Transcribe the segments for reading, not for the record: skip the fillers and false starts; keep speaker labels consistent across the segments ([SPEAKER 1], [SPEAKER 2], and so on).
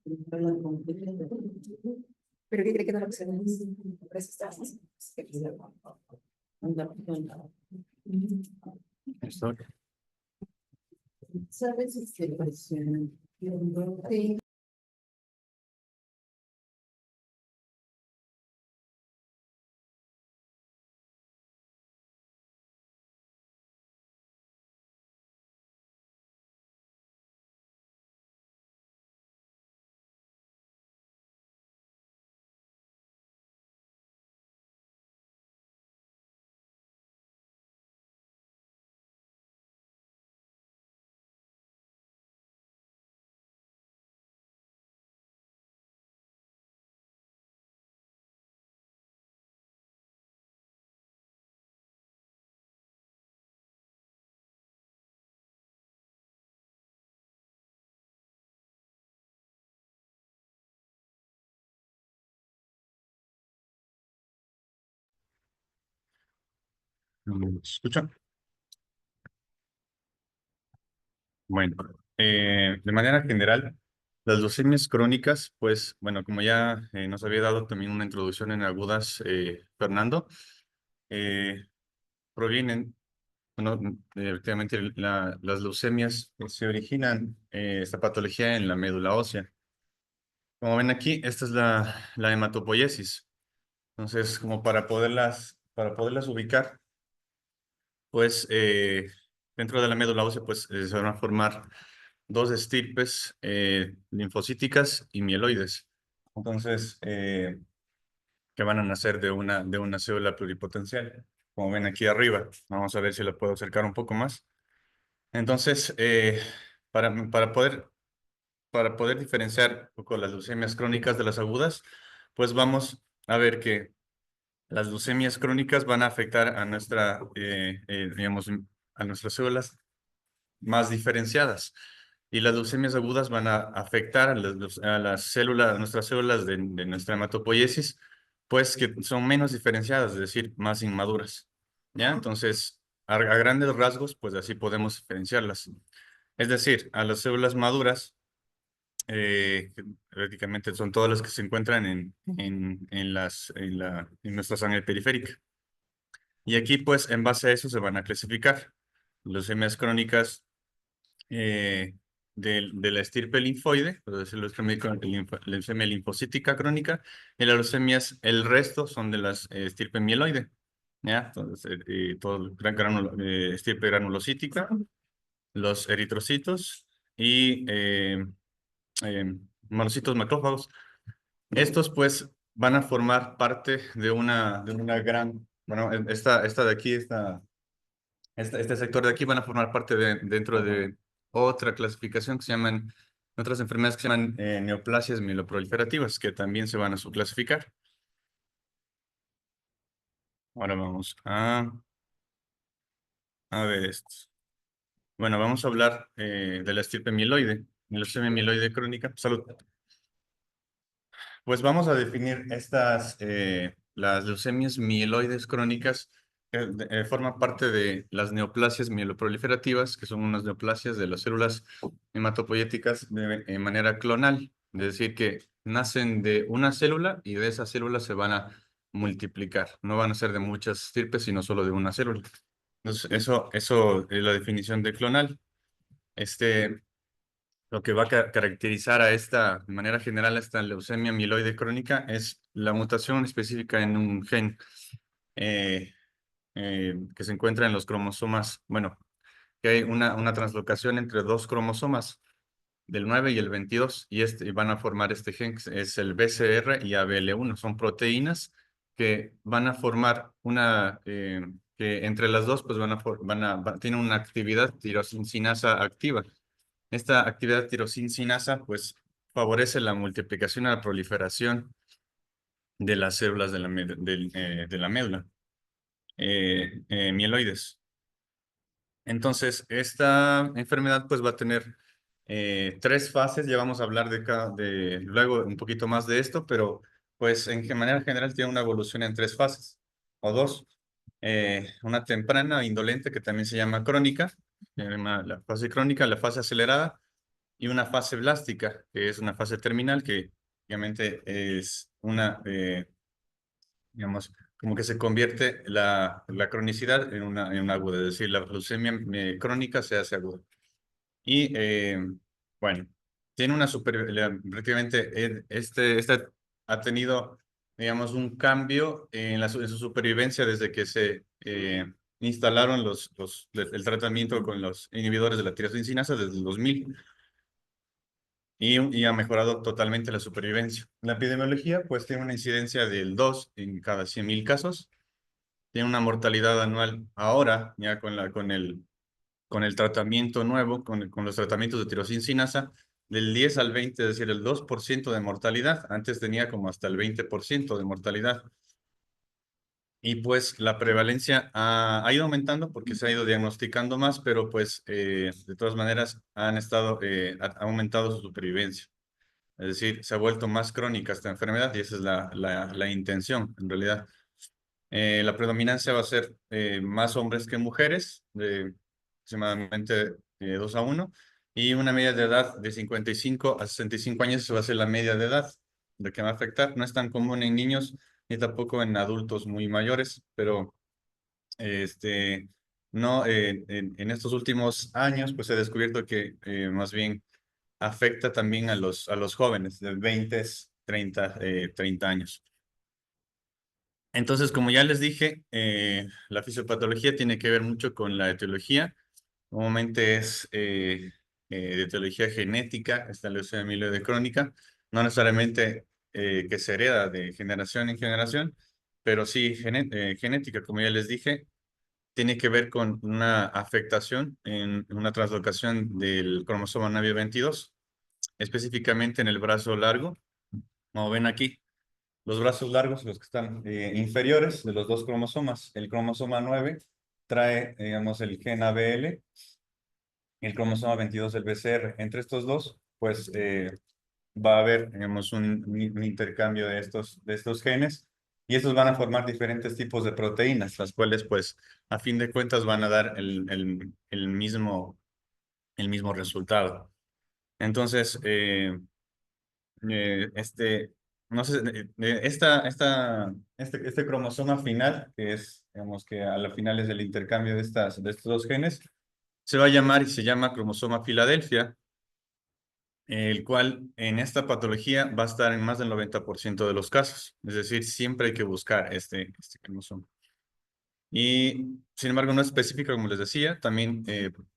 [SPEAKER 1] ¿Pero qué cree que no lo observamos?
[SPEAKER 2] Esto.
[SPEAKER 1] ¿Sabes? Sí.
[SPEAKER 2] ¿Me escuchan? Bueno, de manera general, las leucemias crónicas, pues, bueno, como ya nos había dado también una introducción en agudas, Fernando, eh, provienen, bueno, efectivamente, las leucemias se originan, esta patología en la médula ósea. Como ven aquí, esta es la hematopoiesis. Entonces, como para poderlas ubicar, pues dentro de la médula ósea pues se van a formar dos estirpes linfocíticas y mieloides. Entonces, que van a nacer de una célula pluripotencial, como ven aquí arriba. Vamos a ver si lo puedo acercar un poco más. Entonces, para, para poder, para poder diferenciar un poco las leucemias crónicas de las agudas, pues vamos a ver que las leucemias crónicas van a afectar a digamos, a nuestras células más diferenciadas. Y las leucemias agudas van a afectar a las células, a nuestras células de nuestra hematopoiesis, pues que son menos diferenciadas, es decir, más inmaduras. ¿Ya? Entonces, a grandes rasgos, pues así podemos diferenciarlas. Es decir, a las células maduras, que prácticamente son todas las que se encuentran en nuestra sangre periférica. Y aquí, pues, en base a eso se van a clasificar leucemias crónicas eh, de la estirpe linfoide, es decir, leucemia linfocítica crónica, y las leucemias, el resto son de las estirpe mieloide, ¿ya? Entonces, todo el estirpe granulocítica, los eritrocitos y eh, monocitos macrófagos. Estos, pues, van a formar parte de una gran, bueno, esta de aquí, este sector de aquí van a formar parte dentro de otra clasificación que se llaman, otras enfermedades que se llaman neoplasias mieloproliferativas, que también se van a subclasificar. Ahora vamos a ver esto. Bueno, vamos a hablar de la estirpe mieloide, leucemia mieloide crónica. Salud. Pues vamos a definir las leucemias mieloides crónicas, que forman parte de las neoplasias mieloproliferativas, que son unas neoplasias de las células hematopoyéticas de manera clonal, es decir, que nacen de una célula y de esa célula se van a multiplicar. No van a ser de muchas estirpes, sino solo de una célula. Entonces, eso es la definición de clonal. Este, lo que va a caracterizar de manera general, a esta leucemia mieloide crónica es la mutación específica en un gen eh, que se encuentra en los cromosomas. Bueno, que hay una translocación entre dos cromosomas, del 9 y el 22, y van a formar este gen, que es el BCR y ABL1. Son proteínas que van a formar que entre las dos, pues tienen una actividad tirosincinasa activa. Esta actividad tirosincinasa, pues, favorece la multiplicación y la proliferación de las células de la médula, mieloides. Entonces, esta enfermedad, pues, va a tener tres fases. Ya vamos a hablar luego un poquito más de esto, pero, pues, manera general tiene una evolución en tres fases, o dos. Una temprana, indolente, que también se llama crónica, se llama la fase crónica, la fase acelerada, y una fase blástica, que es una fase terminal, que obviamente es una, digamos, como que se convierte la cronicidad en una aguda, es decir, la leucemia crónica se hace aguda. Y bueno, tiene una prácticamente este ha tenido, digamos, un cambio en, en su supervivencia desde que se instalaron el tratamiento con los inhibidores de la tirosina desde el 2000 y ha mejorado totalmente la supervivencia. La epidemiología, pues, tiene una incidencia del 2 en cada 100.000 casos, tiene una mortalidad anual ahora, ya con el tratamiento nuevo, con los tratamientos de tirosina, del 10 al 20, es decir, el 2% de mortalidad. Antes tenía como hasta el 20% de mortalidad. Y pues la prevalencia ha ido aumentando porque se ha ido diagnosticando más, pero pues de todas maneras ha aumentado su supervivencia. Es decir, se ha vuelto más crónica esta enfermedad y esa es la intención en realidad. La predominancia va a ser más hombres que mujeres, de aproximadamente 2 a 1, y una media de edad de 55 a 65 años, eso va a ser la media de edad de que va a afectar. No es tan común en niños ni tampoco en adultos muy mayores, pero este, no, en estos últimos años pues he descubierto que más bien afecta también a los jóvenes de 20, 30 años. Entonces, como ya les dije, la fisiopatología tiene que ver mucho con la etiología. Normalmente es de etiología genética, esta leucemia mieloide crónica, no necesariamente que se hereda de generación en generación, pero sí genética, como ya les dije, tiene que ver con una afectación en una translocación del cromosoma Navio 22, específicamente en el brazo largo, como ven aquí. Los brazos largos, los que están inferiores de los dos cromosomas. El cromosoma 9 trae, digamos, el gen ABL, el cromosoma 22 del BCR. Entre estos dos, pues va a haber, digamos, un intercambio de estos genes y estos van a formar diferentes tipos de proteínas, las cuales, pues, a fin de cuentas van a dar el mismo resultado. Entonces, no sé, este cromosoma final, que es, digamos que a la final es el intercambio de estos dos genes, se va a llamar y se llama cromosoma Filadelfia, el cual en esta patología va a estar en más del 90% de los casos. Es decir, siempre hay que buscar este cromosoma. Y sin embargo, no es específico, como les decía, también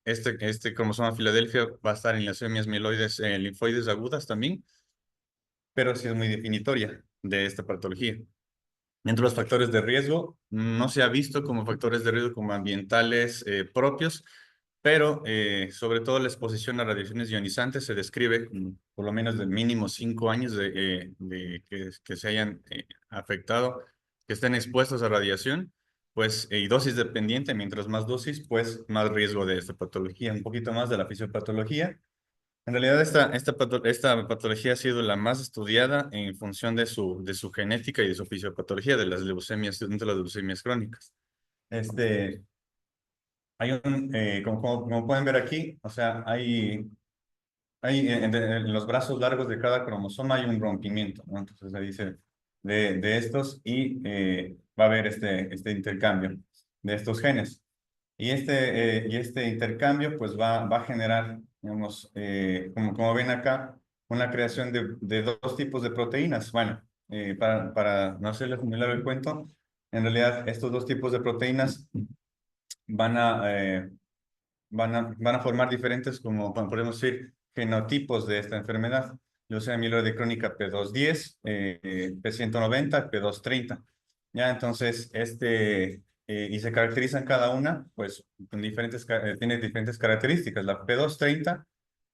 [SPEAKER 2] este cromosoma Filadelfia va a estar en las leucemias mieloides, linfoides agudas también, pero sí es muy definitoria de esta patología. Dentro de los factores de riesgo, no se ha visto como factores de riesgo como ambientales propios, pero sobre todo la exposición a radiaciones ionizantes se describe como por lo menos de mínimo 5 años de que se hayan afectado, que estén expuestos a radiación, pues, y dosis dependiente, mientras más dosis, pues más riesgo de esta patología, un poquito más de la fisiopatología. En realidad, esta patología ha sido la más estudiada en función de su genética y de su fisiopatología, de las leucemias, dentro de las leucemias crónicas. Este, como pueden ver aquí, o sea, hay en los brazos largos de cada cromosoma hay un rompimiento, ¿no? Entonces se dice de estos y va a haber este intercambio de estos genes. Y este intercambio pues va a generar, digamos, como ven acá, una creación de dos tipos de proteínas. Bueno, para no hacerles muy largo el cuento, en realidad estos dos tipos de proteínas van a, van a formar diferentes, como podemos decir, genotipos de esta enfermedad. Leucemia mieloide crónica P210, P190, P230. Ya, entonces, y se caracterizan cada una, pues, con tiene diferentes características. La P230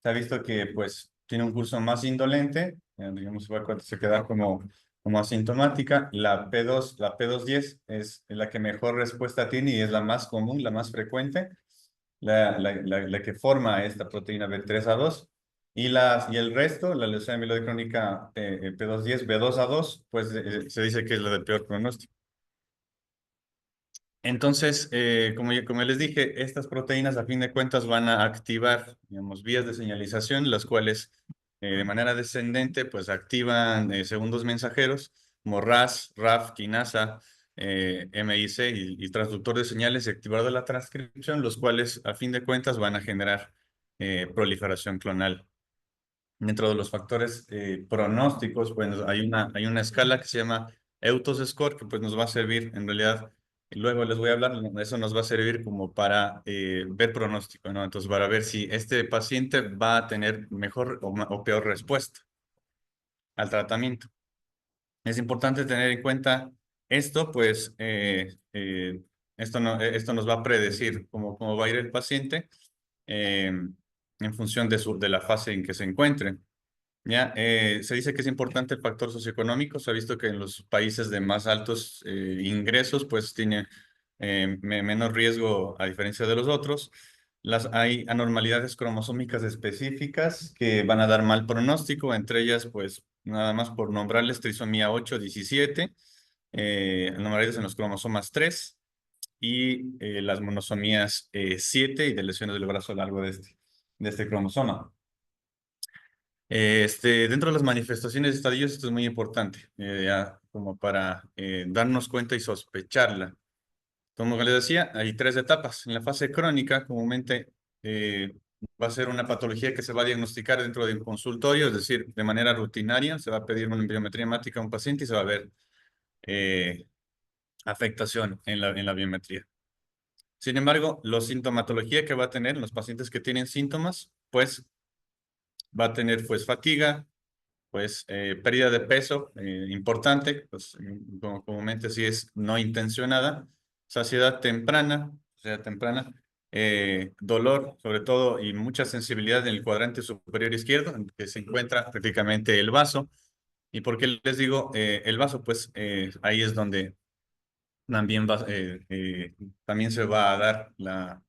[SPEAKER 2] se ha visto que, pues, tiene un curso más indolente, digamos, se queda como asintomática. La P210 es la que mejor respuesta tiene y es la más común, la más frecuente la que forma esta proteína B3A2 y el resto, la leucemia mieloide crónica P210, B2A2, pues se dice que es la de peor pronóstico. Entonces, como les dije, estas proteínas a fin de cuentas van a activar, digamos, vías de señalización, las cuales de manera descendente pues activan segundos mensajeros como RAS, RAF, quinasa, MIC y transductor de señales y activador de la transcripción, los cuales a fin de cuentas van a generar proliferación clonal. Dentro de los factores pronósticos, pues hay una escala que se llama Eutos Score, que pues nos va a servir en realidad, y luego les voy a hablar, eso nos va a servir como para ver pronóstico, ¿no? Entonces, para ver si este paciente va a tener mejor o peor respuesta al tratamiento. Es importante tener en cuenta esto, pues esto nos va a predecir cómo va a ir el paciente eh, en función de la fase en que se encuentre. Ya, se dice que es importante el factor socioeconómico. Se ha visto que en los países de más altos ingresos, pues tiene menor riesgo a diferencia de los otros. Hay anormalidades cromosómicas específicas que van a dar mal pronóstico, entre ellas, pues nada más por nombrarles trisomía 8, 17, anormalidades en los cromosomas 3 y las monosomías 7 y de lesiones del brazo largo de este cromosoma. Dentro de las manifestaciones de estadios, esto es muy importante, ya como para darnos cuenta y sospecharla. Como les decía, hay tres etapas. En la fase crónica, comúnmente va a ser una patología que se va a diagnosticar dentro de un consultorio, es decir, de manera rutinaria, se va a pedir una biometría hemática a un paciente y se va a ver eh, afectación en la biometría. Sin embargo, la sintomatología que va a tener en los pacientes que tienen síntomas, pues va a tener pues fatiga, pues pérdida de peso importante, pues comúnmente sí es no intencionada, saciedad temprana, dolor sobre todo y mucha sensibilidad en el cuadrante superior izquierdo, en que se encuentra prácticamente el vaso. ¿Y por qué les digo el vaso? Pues ahí es donde también se va a dar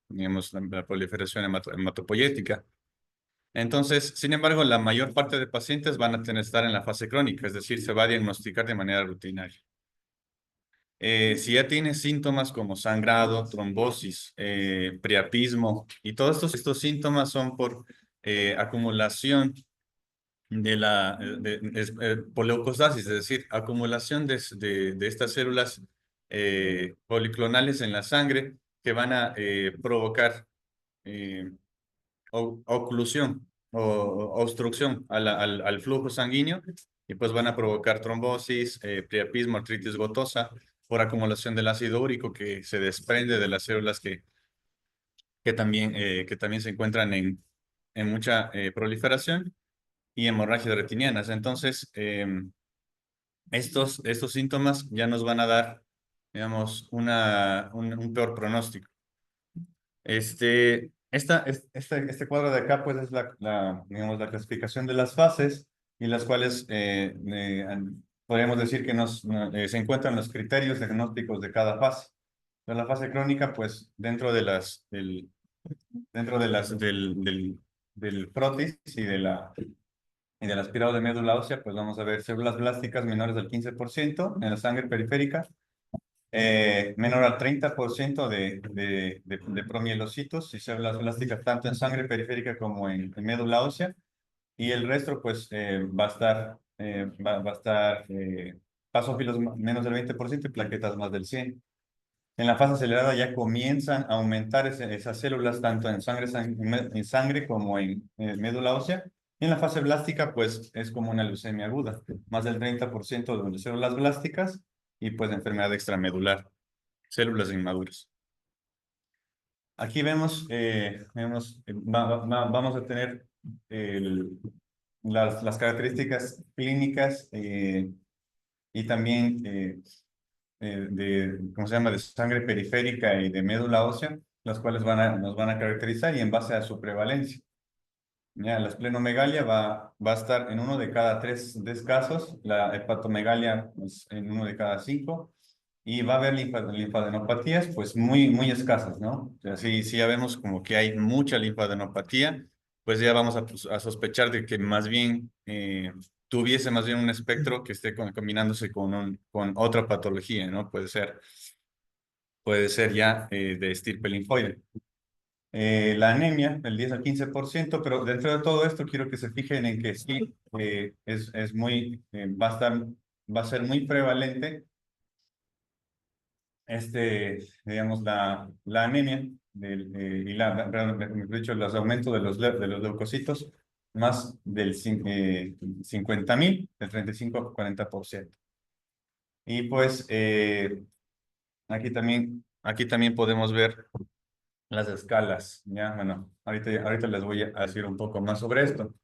[SPEAKER 2] digamos, la proliferación hematopoyética. Entonces, sin embargo, la mayor parte de pacientes van a estar en la fase crónica, es decir, se va a diagnosticar de manera rutinaria. Si ya tiene síntomas como sangrado, trombosis, priapismo, y todos estos síntomas son por acumulación por leucostasis, es decir, acumulación de estas células policlonales en la sangre que van a provocar eh, oclusión o obstrucción al flujo sanguíneo y pues van a provocar trombosis, priapismo, artritis gotosa por acumulación del ácido úrico que se desprende de las células que también se encuentran en mucha proliferación y hemorragias retinianas. Entonces, estos síntomas ya nos van a dar, digamos, un peor pronóstico. Este cuadro de acá, pues, es digamos, la clasificación de las fases y las cuales podríamos decir que se encuentran los criterios diagnósticos de cada fase. En la fase crónica, pues, dentro de del frotis y del aspirado de médula ósea, pues vamos a ver células blásticas menores del 15% en la sangre periférica, menor al 30% de promielocitos y células plásticas tanto en sangre periférica como en médula ósea, y el resto pues va a estar basófilos menos del 20% y plaquetas más del 100%. En la fase acelerada ya comienzan a aumentar esas células tanto en en sangre como en médula ósea. Y en la fase blástica, pues es como una leucemia aguda, más del 30% de células blásticas y pues enfermedad extramedular, células inmaduras. Aquí vamos a tener las características clínicas y también ¿cómo se llama?, de sangre periférica y de médula ósea, las cuales nos van a caracterizar y en base a su prevalencia. Ya, la esplenomegalia va a estar en uno de cada tres casos, la hepatomegalia pues, en uno de cada cinco, y va a haber linfadenopatías pues muy escasas, ¿no? O sea, si ya vemos como que hay mucha linfadenopatía, pues ya vamos a sospechar de que más bien tuviese más bien un espectro que esté combinándose con otra patología, ¿no? Puede ser. puede ser ya de estirpe linfoide. La anemia, el 10 al 15%, pero dentro de todo esto quiero que se fijen en que sí, es muy, va a ser muy prevalente digamos, la anemia y mejor dicho, los aumentos de de los leucocitos más del 50.000, del 35 a 40%. Y pues aquí también podemos ver las escalas, ¿ya? Bueno, ahorita les voy a decir un poco más sobre esto.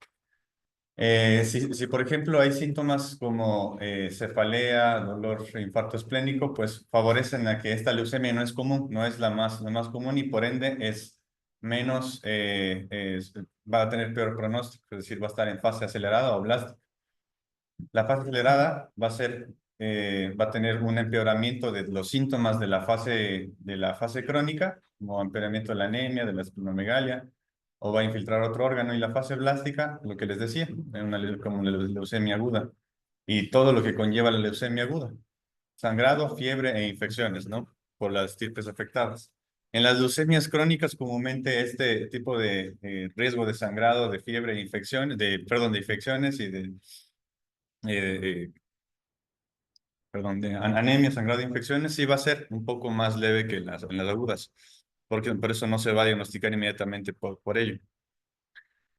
[SPEAKER 2] Si, por ejemplo hay síntomas como cefalea, dolor, infarto esplénico, pues favorecen a que esta leucemia no es común, no es la más común y por ende es menos, va a tener peor pronóstico, es decir, va a estar en fase acelerada o blástica. La fase acelerada va a tener un empeoramiento de los síntomas de la fase crónica, como empeoramiento de la anemia, de la esplenomegalia, o va a infiltrar otro órgano. Y la fase blástica, lo que les decía, como una leucemia aguda. Y todo lo que conlleva la leucemia aguda. Sangrado, fiebre e infecciones, ¿no? Por las estirpes afectadas. En las leucemias crónicas, comúnmente este tipo de riesgo de sangrado, de fiebre e infecciones, perdón, de infecciones y de eh, perdón, de anemia, sangrado de infecciones, sí va a ser un poco más leve que en las agudas, porque por eso no se va a diagnosticar inmediatamente por ello.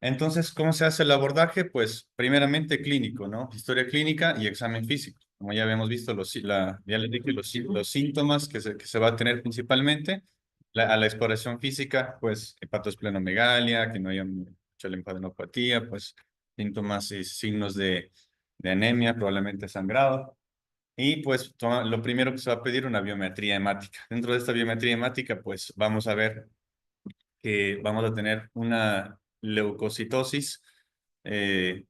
[SPEAKER 2] Entonces, ¿cómo se hace el abordaje? Pues primeramente clínico, ¿no? Historia clínica y examen físico. Como ya habíamos visto, ya les dije los síntomas que se va a tener principalmente. A la exploración física, pues hepatosplenomegalia, que no haya mucha linfadenopatía, pues síntomas y signos de anemia, probablemente sangrado. Y pues lo primero que se va a pedir una biometría hemática. Dentro de esta biometría hemática, pues vamos a ver que vamos a tener una leucocitosis eh,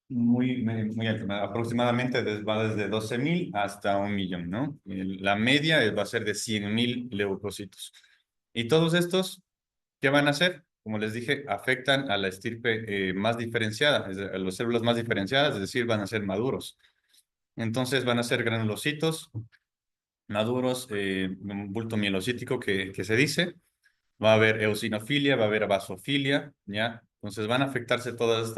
[SPEAKER 2] muy alta, ¿no? Aproximadamente va desde 12.000 hasta 1.000.000, ¿no? La media va a ser de 100.000 leucocitos. Y todos estos, ¿qué van a hacer? Como les dije, afectan a la estirpe más diferenciada, a las células más diferenciadas, es decir, van a ser maduros. Entonces van a ser granulocitos maduros, un bulto mielocítico que se dice, va a haber eosinofilia, va a haber basofilia, ¿ya? Entonces van a afectarse todas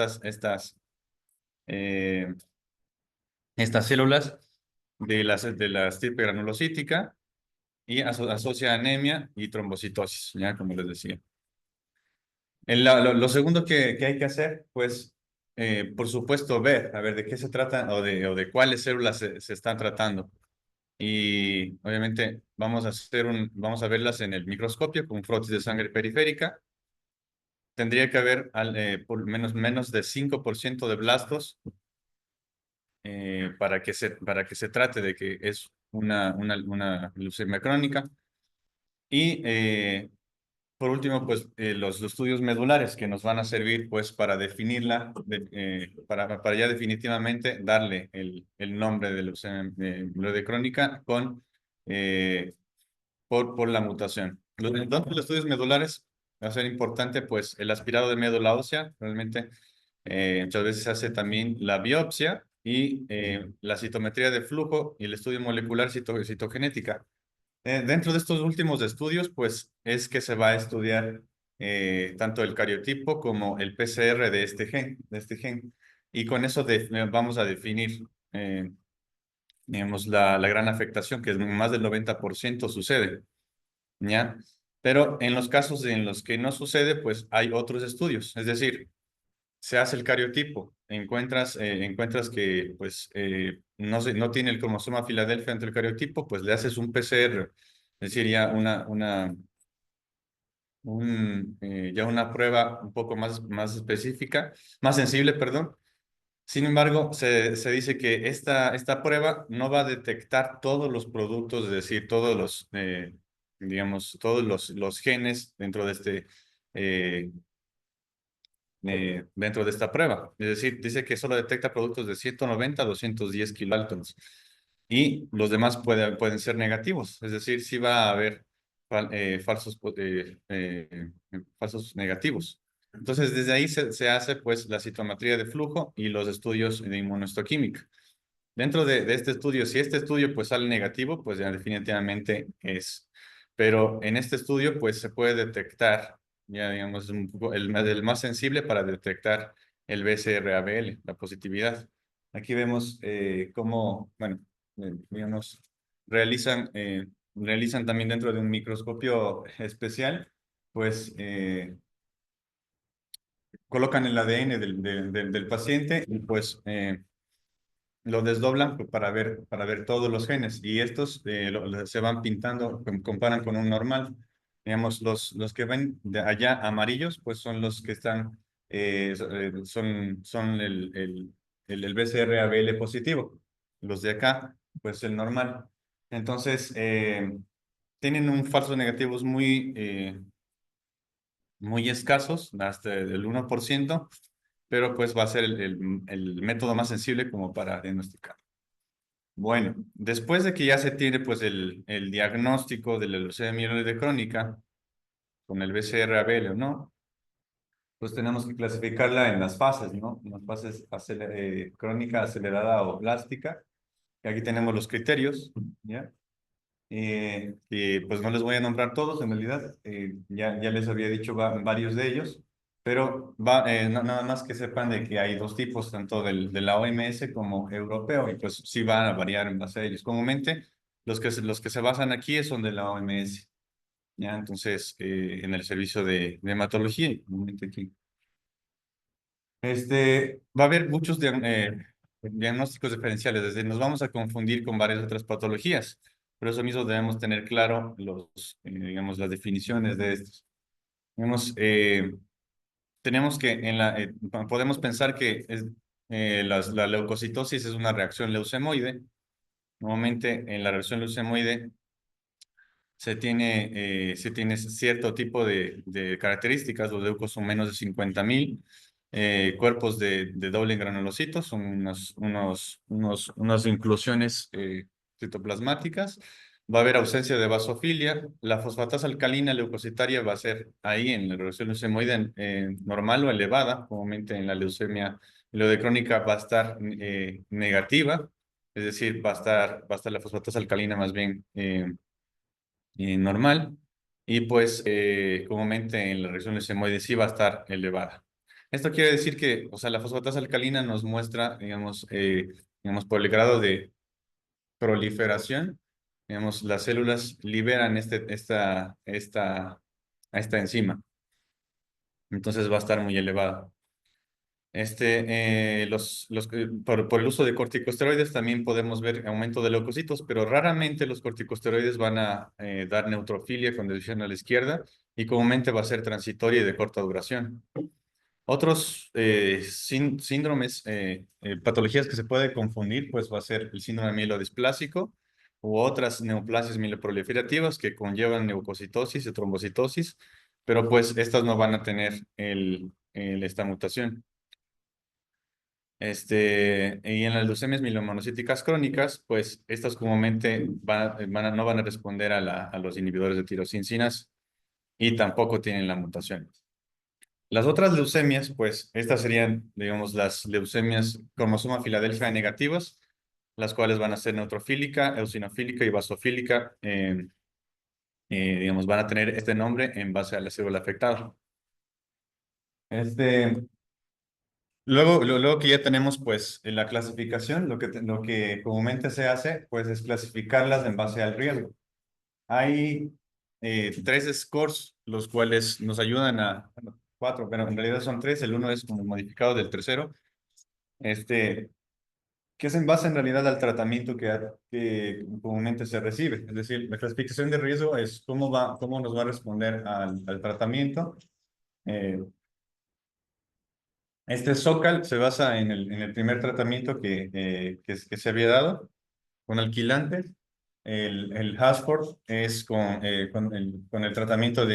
[SPEAKER 2] eh, estas células de la estirpe granulocítica y asocia anemia y trombocitosis, ¿ya? Como les decía. Lo segundo que hay que hacer, pues, por supuesto, a ver de qué se trata o de cuáles células se están tratando. Y obviamente vamos a verlas en el microscopio con frotis de sangre periférica. Tendría que haber por menos de 5% de blastos para que se trate de que es una leucemia crónica. Y por último, pues los estudios medulares que nos van a servir pues para definirla, para ya definitivamente darle el nombre de leucemia mieloide crónica eh, por la mutación. Entonces, los estudios medulares va a ser importante, pues, el aspirado de médula ósea, realmente muchas veces se hace también la biopsia y la citometría de flujo y el estudio molecular citogenética. Dentro de estos últimos estudios, pues, es que se va a estudiar tanto el cariotipo como el PCR de este gen. Y con eso vamos a definir digamos, la gran afectación, que es más del 90% sucede. ¿Ya? Pero en los casos en los que no sucede, pues hay otros estudios. Es decir, se hace el cariotipo, encuentras que pues no tiene el cromosoma Filadelfia entre el cariotipo, pues le haces un PCR, es decir, ya ya una prueba un poco más específica, más sensible, perdón. Sin embargo, se dice que esta prueba no va a detectar todos los productos, es decir, digamos, todos los genes eh, dentro de esta prueba. Es decir, dice que solo detecta productos de 190 a 210 kilodaltons y los demás pueden ser negativos. Es decir, sí va a haber falsos negativos. Entonces, desde ahí se hace pues la citometría de flujo y los estudios de inmunohistoquímica. Dentro de este estudio, si este estudio pues sale negativo, pues ya definitivamente es. Pero en este estudio pues se puede detectar, ya digamos, un poco el más sensible para detectar el BCR-ABL, la positividad. Aquí vemos cómo, bueno, digamos, realizan también dentro de un microscopio especial, pues colocan el ADN del paciente y pues lo desdoblan pues, para ver todos los genes y estos se van pintando, comparan con un normal. Digamos, los que ven de allá amarillos, pues son los que están, son el BCR-ABL positivo. Los de acá, pues el normal. Entonces, tienen un falsos negativos muy escasos, hasta el 1%, pero pues va a ser el método más sensible como para diagnosticar. Bueno, después de que ya se tiene pues el diagnóstico de la leucemia mieloide crónica con el BCR-ABL o no, pues tenemos que clasificarla en las fases, ¿no? En las fases crónica, acelerada o plástica. Y aquí tenemos los criterios, ¿ya? Y pues no les voy a nombrar todos, en realidad, ya les había dicho varios de ellos, pero nada más que sepan de que hay dos tipos, tanto de la OMS como europeo, y pues sí van a variar en base a ellos. Comúnmente, los que se basan aquí son de la OMS, ¿ya? Entonces, en el servicio de hematología, y comúnmente aquí. Va a haber muchos diagnósticos diferenciales, es decir, nos vamos a confundir con varias otras patologías. Por eso mismo debemos tener claro digamos, las definiciones de estos. Digamos, tenemos que, podemos pensar que la leucocitosis es una reacción leucemoide. Normalmente en la reacción leucemoide se tiene cierto tipo de características. Los leucos son menos de 50.000 cuerpos de doble granulocitos, son unas inclusiones citoplasmáticas. Va a haber ausencia de basofilia. La fosfatasa alcalina leucocitaria va a ser ahí en la reacción leucemoide normal o elevada. Comúnmente en la leucemia mieloide crónica va a estar negativa, es decir, va a estar la fosfatasa alcalina más bien normal, y pues comúnmente en la reacción leucemoide sí va a estar elevada. Esto quiere decir que, o sea, la fosfatasa alcalina nos muestra, digamos, por el grado de proliferación, digamos, las células liberan esta enzima, entonces va a estar muy elevada. Por el uso de corticosteroides también podemos ver aumento de leucocitos, pero raramente los corticosteroides van a dar neutrofilia con dirección a la izquierda y comúnmente va a ser transitoria y de corta duración. Otros síndromes, patologías que se puede confundir, pues va a ser el síndrome mielodisplásico u otras neoplasias mieloproliferativas que conllevan leucocitosis y trombocitosis, pero pues estas no van a tener esta mutación. Y en las leucemias mielomonocíticas crónicas, pues estas comúnmente no van a responder a los inhibidores de tirosincinas y tampoco tienen la mutación. Las otras leucemias, pues estas serían, digamos, las leucemias cromosoma Filadelfia negativas, las cuales van a ser neutrofílica, eosinofílica y basofílica, digamos, van a tener este nombre en base a la célula afectada. Luego que ya tenemos pues en la clasificación, lo que comúnmente se hace pues es clasificarlas en base al riesgo. Hay tres scores, los cuales nos ayudan bueno, cuatro, pero en realidad son tres, el uno es como modificado del tercero, este, que es en base en realidad al tratamiento que comúnmente se recibe. Es decir, la clasificación de riesgo es cómo nos va a responder al tratamiento. Eh, Este Zócal se basa en el primer tratamiento que se había dado con alquilantes. El Hasford es con el tratamiento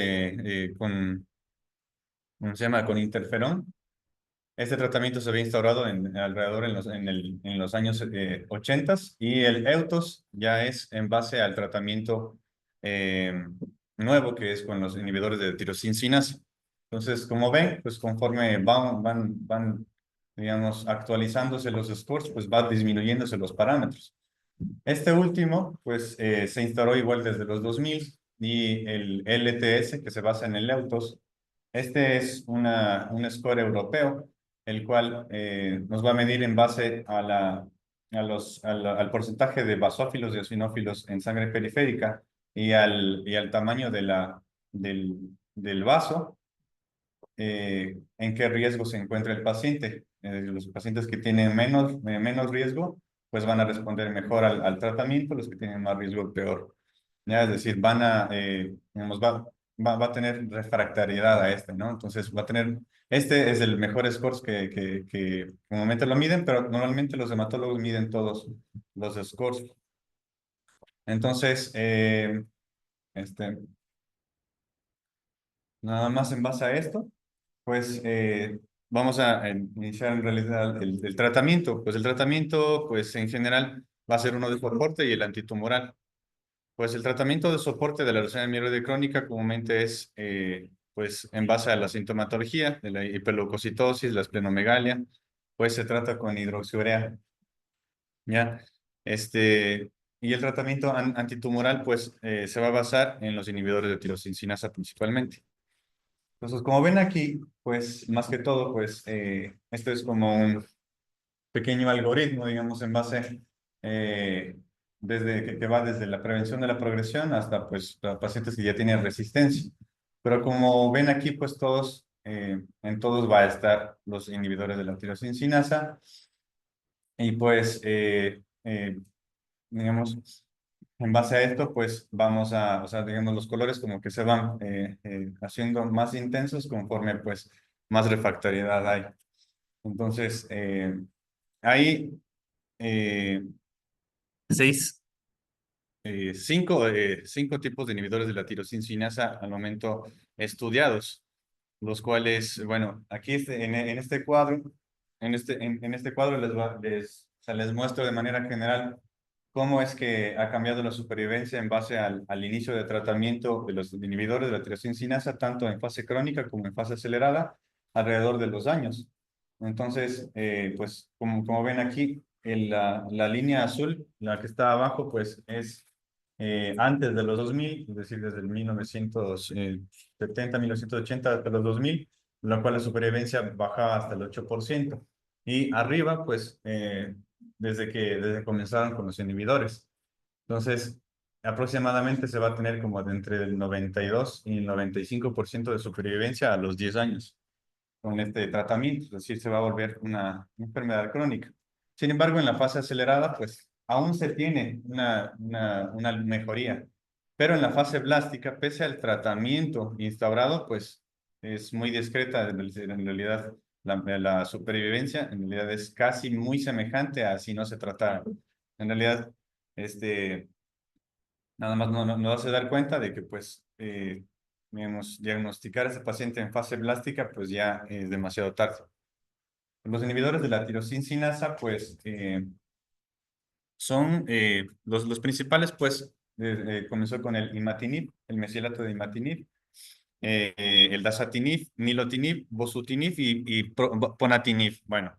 [SPEAKER 2] ¿cómo se llama? Con interferón. Este tratamiento se había instaurado alrededor en los años 80 y el Eutos ya es en base al tratamiento eh, nuevo que es con los inhibidores de tirosincina. Entonces, como ven, pues conforme van digamos, actualizándose los scores, pues va disminuyéndose los parámetros. Este último, pues se instauró igual desde los 2000 y el LTS, que se basa en el EUTOS, este es un score europeo, el cual nos va a medir en base a al porcentaje de basófilos y eosinófilos en sangre periférica y al tamaño del vaso, en qué riesgo se encuentra el paciente. Los pacientes que tienen menos riesgo, pues van a responder mejor al tratamiento, los que tienen más riesgo, peor. Ya, es decir, digamos, va a tener refractariedad a este, ¿no? Entonces, este es el mejor score que normalmente lo miden, pero normalmente los hematólogos miden todos los scores. Entonces, este, nada más en base a esto. Pues vamos a iniciar en realidad el tratamiento. Pues el tratamiento, pues en general, va a ser uno de soporte y el antitumoral. Pues el tratamiento de soporte de la leucemia mieloide crónica comúnmente es, pues en base a la sintomatología de la hiperleucocitosis, la esplenomegalia, pues se trata con hidroxiurea, ¿ya? Y el tratamiento antitumoral, pues se va a basar en los inhibidores de tirosincinasa principalmente. Entonces, como ven aquí, pues más que todo, pues esto es como un pequeño algoritmo, digamos, en base, que va desde la prevención de la progresión hasta pues los pacientes que ya tienen resistencia. Pero como ven aquí, pues en todos va a estar los inhibidores de la tirosincinasa y pues, digamos, en base a esto, pues o sea, digamos, los colores como que se van haciendo más intensos conforme pues más refractariedad hay. Entonces, hay eh, seis, cinco tipos de inhibidores de la tirosincinasa al momento estudiados, los cuales, bueno, aquí en este cuadro, en este cuadro o sea, les muestro de manera general cómo es que ha cambiado la supervivencia en base al inicio de tratamiento de los inhibidores de la tirosincinasa, tanto en fase crónica como en fase acelerada, alrededor de los años. Entonces, pues como ven aquí, la línea azul, la que está abajo, pues es antes de los 2000, es decir, desde el 1970, 1980 hasta los 2000, lo cual la supervivencia bajaba hasta el 8%. Y arriba, pues, desde que comenzaron con los inhibidores. Entonces, aproximadamente se va a tener como de entre el 92 y el 95% de supervivencia a los 10 años con este tratamiento, es decir, se va a volver una enfermedad crónica. Sin embargo, en la fase acelerada, pues aún se tiene una mejoría, pero en la fase blástica, pese al tratamiento instaurado, pues es muy discreta, en realidad la supervivencia en realidad es casi muy semejante a si no se tratara. En realidad, este, nada más nos hace dar cuenta de que, pues, digamos, diagnosticar a ese paciente en fase blástica, pues ya es demasiado tarde. Los inhibidores de la tirosincinasa, pues, son los principales, pues, comenzó con el imatinib, el mesilato de imatinib, el dasatinib, nilotinib, bosutinib y ponatinib. Bueno,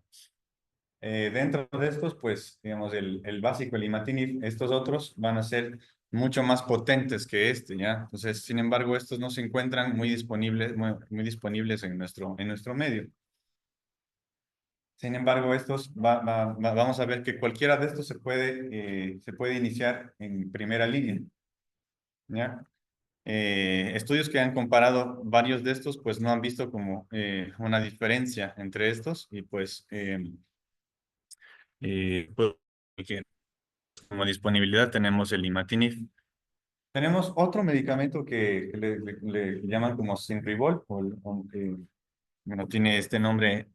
[SPEAKER 2] dentro de estos, pues, digamos, el básico, el imatinib, estos otros van a ser mucho más potentes que este, ¿ya? Entonces, sin embargo, estos no se encuentran muy disponibles en nuestro medio. Sin embargo, vamos a ver que cualquiera de estos se puede iniciar en primera línea, ¿ya? Estudios que han comparado varios de estos, pues no han visto como una diferencia entre estos y pues, como disponibilidad tenemos el imatinib. Tenemos otro medicamento que le llaman como Synribol, bueno, tiene este nombre,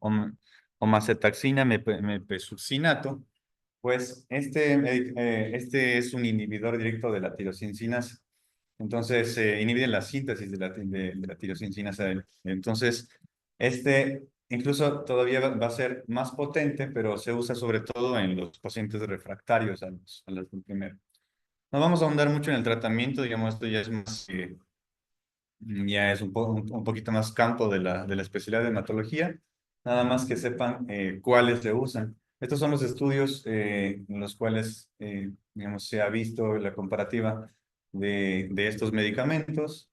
[SPEAKER 2] omacetaxina mepesuccinato. Pues este es un inhibidor directo de la tirosincinasa. Entonces, inhibe la síntesis de la tirosincinasa. Entonces, incluso todavía va a ser más potente, pero se usa sobre todo en los pacientes refractarios a los del primero. No vamos a ahondar mucho en el tratamiento, digamos, esto ya es más, ya es un poquito más campo de la especialidad de hematología. nada más que sepan cuáles se usan. Estos son los estudios en los cuales, digamos, se ha visto la comparativa de estos medicamentos,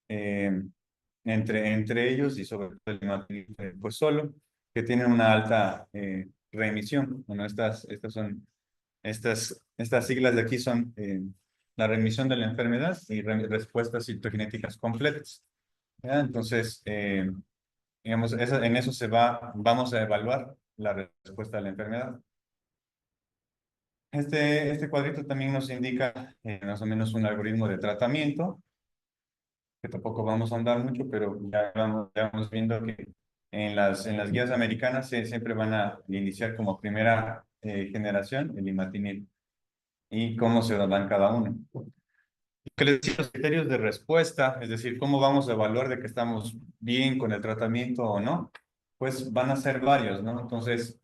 [SPEAKER 2] eh, entre ellos y sobre todo el imatinib, pues solo, que tienen una alta remisión. Bueno, estas siglas de aquí son la remisión de la enfermedad y respuestas citogenéticas completas. ¿Ya? Entonces, digamos, en eso vamos a evaluar la respuesta a la enfermedad. Este cuadrito también nos indica más o menos un algoritmo de tratamiento, que tampoco vamos a andar mucho, pero ya vamos viendo que en las guías americanas siempre van a iniciar como primera generación el imatinib y cómo se dan cada uno. Que les decía, los criterios de respuesta, es decir, cómo vamos a evaluar de que estamos bien con el tratamiento o no, pues van a ser varios, ¿no? Entonces,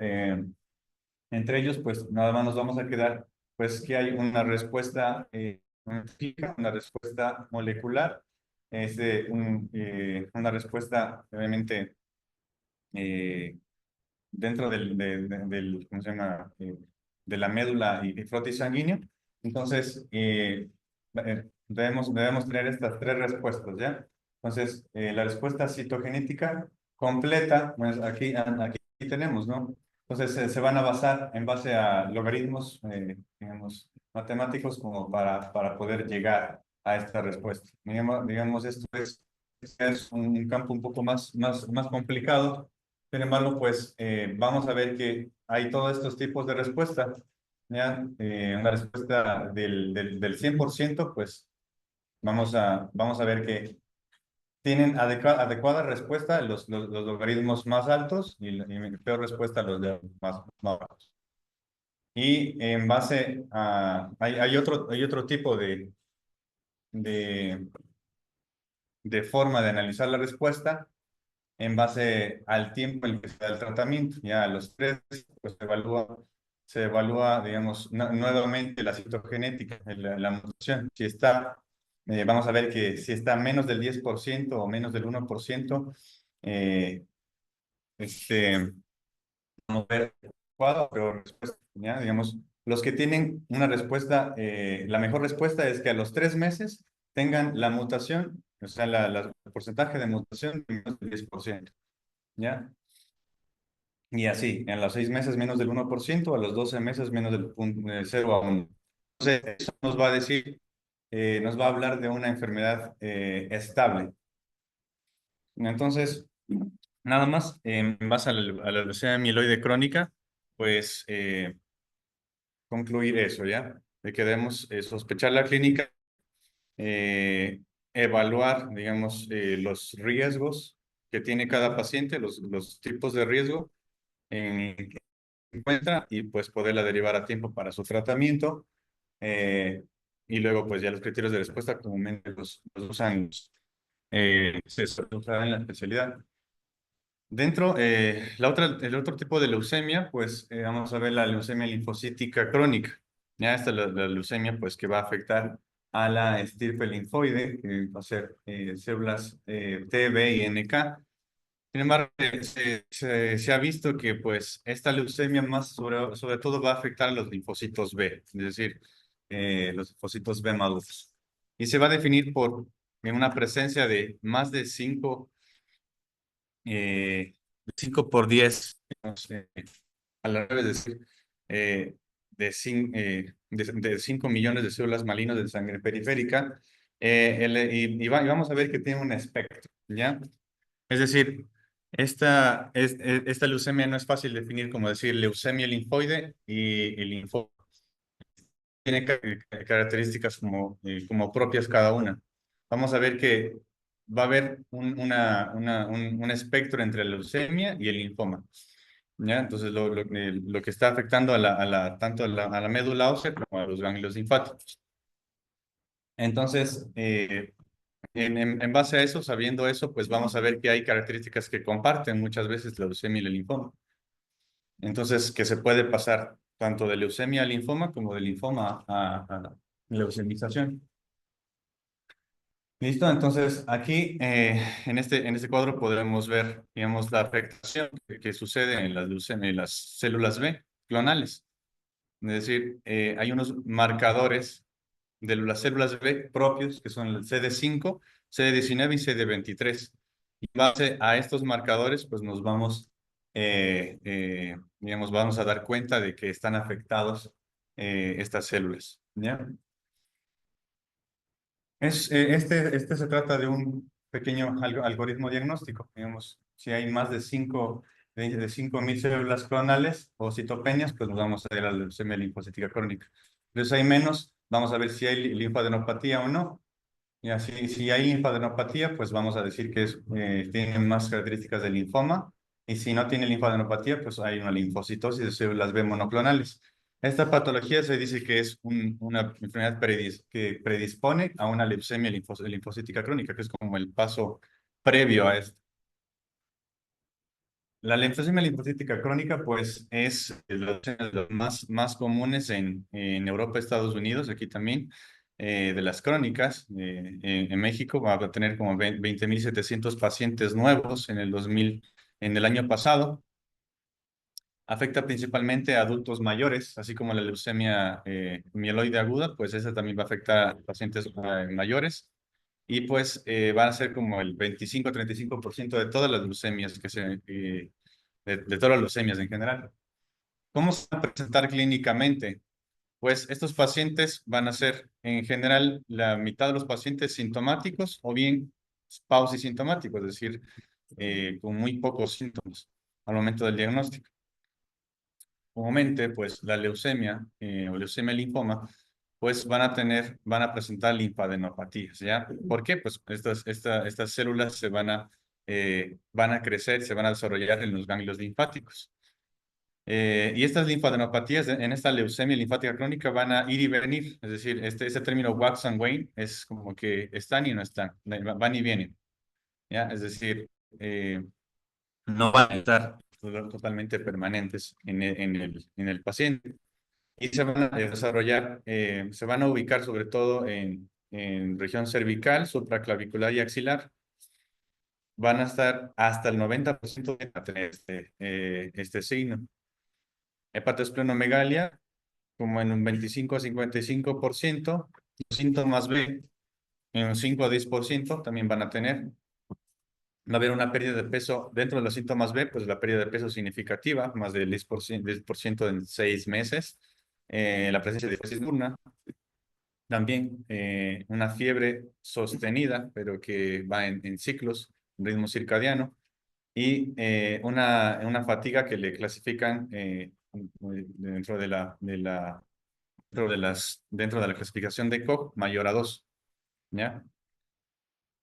[SPEAKER 2] entre ellos, pues nada más nos vamos a quedar, pues que hay una respuesta física, una respuesta molecular, una respuesta obviamente eh, dentro ¿cómo se llama? De la médula y frotis sanguíneo. Entonces, debemos tener estas tres respuestas, ¿ya? Entonces, la respuesta citogenética completa, pues aquí tenemos, ¿no? Entonces, se van a basar en base a logaritmos, digamos, matemáticos como para poder llegar a esta respuesta. Digamos, esto es un campo un poco más complicado. Sin embargo, pues vamos a ver que hay todos estos tipos de respuesta. ¿Ya? Una respuesta del 100%, pues vamos a ver que tienen adecuada respuesta los logaritmos más altos y peor respuesta los de más bajos. Y en base a... hay otro tipo de, de forma de analizar la respuesta en base al tiempo en el que se da el tratamiento. Ya a los 3, pues se evalúa, digamos, nuevamente la citogenética, la mutación. Si está, vamos a ver que si está menos del 10% o menos del 1%, eh, este, vamos a ver adecuada o peor respuesta. ¿Ya? Digamos, los que tienen una respuesta, la mejor respuesta es que a los 3 meses tengan la mutación, o sea, el porcentaje de mutación de menos del 10%. ¿Ya? Y así, en los 6 meses menos del 1%, a los 12 meses menos del 0 a 1. Entonces, eso nos va a decir, nos va a hablar de una enfermedad estable. Entonces, nada más, en base a la leucemia mieloide crónica, pues concluir eso, ¿ya? De que debemos sospechar la clínica, eh, evaluar, digamos, los riesgos que tiene cada paciente, los tipos de riesgo en que se encuentra y pues poderla derivar a tiempo para su tratamiento. eh, y luego pues ya los criterios de respuesta comúnmente los usan, se usan en la especialidad. Dentro, el otro tipo de leucemia, pues vamos a ver la leucemia linfocítica crónica. Ya esta la leucemia, pues que va a afectar a la estirpe linfoide, que va a ser células T, B y NK. Sin embargo, se ha visto que pues esta leucemia más sobre todo va a afectar a los linfocitos B, es decir, los linfocitos B maduros. Y se va a definir por una presencia de más de 5 por 10, digamos, a la vez, es decir, de 5 millones de células malignas de sangre periférica, y vamos a ver que tiene un espectro, ¿ya? Es decir, esta leucemia no es fácil de definir como decir leucemia linfoide y el linfoma. Tiene características como propias cada una. Vamos a ver que va a haber un espectro entre la leucemia y el linfoma. ¿Ya? Entonces, lo que está afectando tanto a la médula ósea como a los ganglios linfáticos. Entonces, en base a eso, sabiendo eso, pues vamos a ver que hay características que comparten muchas veces la leucemia y el linfoma. Entonces, que se puede pasar tanto de leucemia a linfoma como de linfoma a leucemización. Listo, entonces aquí en este cuadro podremos ver, digamos, la afectación que sucede en en las células B clonales. Es decir, hay unos marcadores de las células B propios, que son el CD5, CD19 y CD23. Y en base a estos marcadores, pues nos vamos, digamos, vamos a dar cuenta de que están afectados estas células, ¿ya? Este se trata de un pequeño algoritmo diagnóstico. Digamos, si hay más de 5.000 células clonales o citopenias, pues nos vamos a ir a la leucemia linfocítica crónica. Entonces hay menos, vamos a ver si hay linfadenopatía o no. Y así, si hay linfadenopatía, pues vamos a decir que tiene más características de linfoma. Y si no tiene linfadenopatía, pues hay una linfocitosis de células B monoclonales. Esta patología se dice que es una enfermedad que predispone a una leucemia linfocítica crónica, que es como el paso previo a esto. La leucemia linfocítica crónica, pues, es de los más comunes en Europa, Estados Unidos, aquí también, de las crónicas. En México va a tener como 20.700 pacientes nuevos en el año pasado. Afecta principalmente a adultos mayores, así como la leucemia mieloide aguda, pues esa también va a afectar a pacientes mayores. Y pues van a ser como el 25-35% de todas las leucemias de todas las leucemias en general. ¿Cómo se van a presentar clínicamente? Pues estos pacientes van a ser en general la mitad de los pacientes sintomáticos o bien pausisintomáticos, es decir, con muy pocos síntomas al momento del diagnóstico. Comúnmente, pues la leucemia o leucemia linfoma, pues van a presentar linfadenopatías, ¿ya? ¿Por qué? Pues estas células van a crecer, se van a desarrollar en los ganglios linfáticos. Y estas linfadenopatías en esta leucemia linfática crónica van a ir y venir, es decir, este término wax and wane es como que están y no están, van y vienen, ¿ya? Es decir, no van a estar totalmente permanentes en el paciente. Y se van a desarrollar, se van a ubicar sobre todo en región cervical, supraclavicular y axilar. Van a estar hasta el 90% de tener este signo. Hepatosplenomegalia, como en un 25 a 55%. Los síntomas B, en un 5 a 10% también van a tener. Va a haber una pérdida de peso dentro de los síntomas B, pues la pérdida de peso significativa, más del 10% en 6 meses. La presencia de fiebre diurna, también una fiebre sostenida, pero que va en ciclos, ritmo circadiano, y una fatiga que le clasifican dentro dentro de la clasificación de Koch mayor a 2, ¿ya?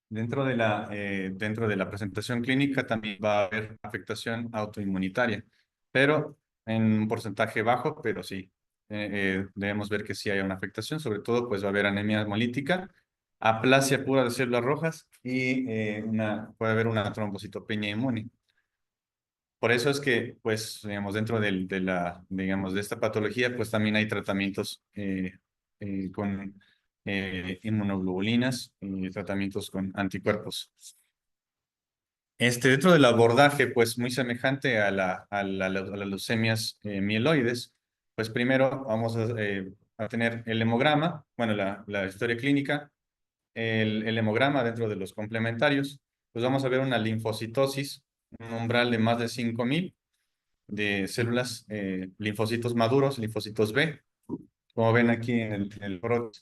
[SPEAKER 2] Dentro de la presentación clínica también va a haber afectación autoinmunitaria, pero en un porcentaje bajo, pero sí. Debemos ver que sí hay una afectación, sobre todo pues va a haber anemia hemolítica, aplasia pura de células rojas y puede haber una trombocitopenia inmune. Por eso es que, pues, digamos, dentro digamos, de esta patología, pues también hay tratamientos con inmunoglobulinas y tratamientos con anticuerpos. Dentro del abordaje, pues muy semejante a las leucemias mieloides, pues primero vamos a tener el hemograma, bueno, la historia clínica, el hemograma dentro de los complementarios, pues vamos a ver una linfocitosis, un umbral de más de 5.000 de células, linfocitos maduros, linfocitos B, como ven aquí en el PROT.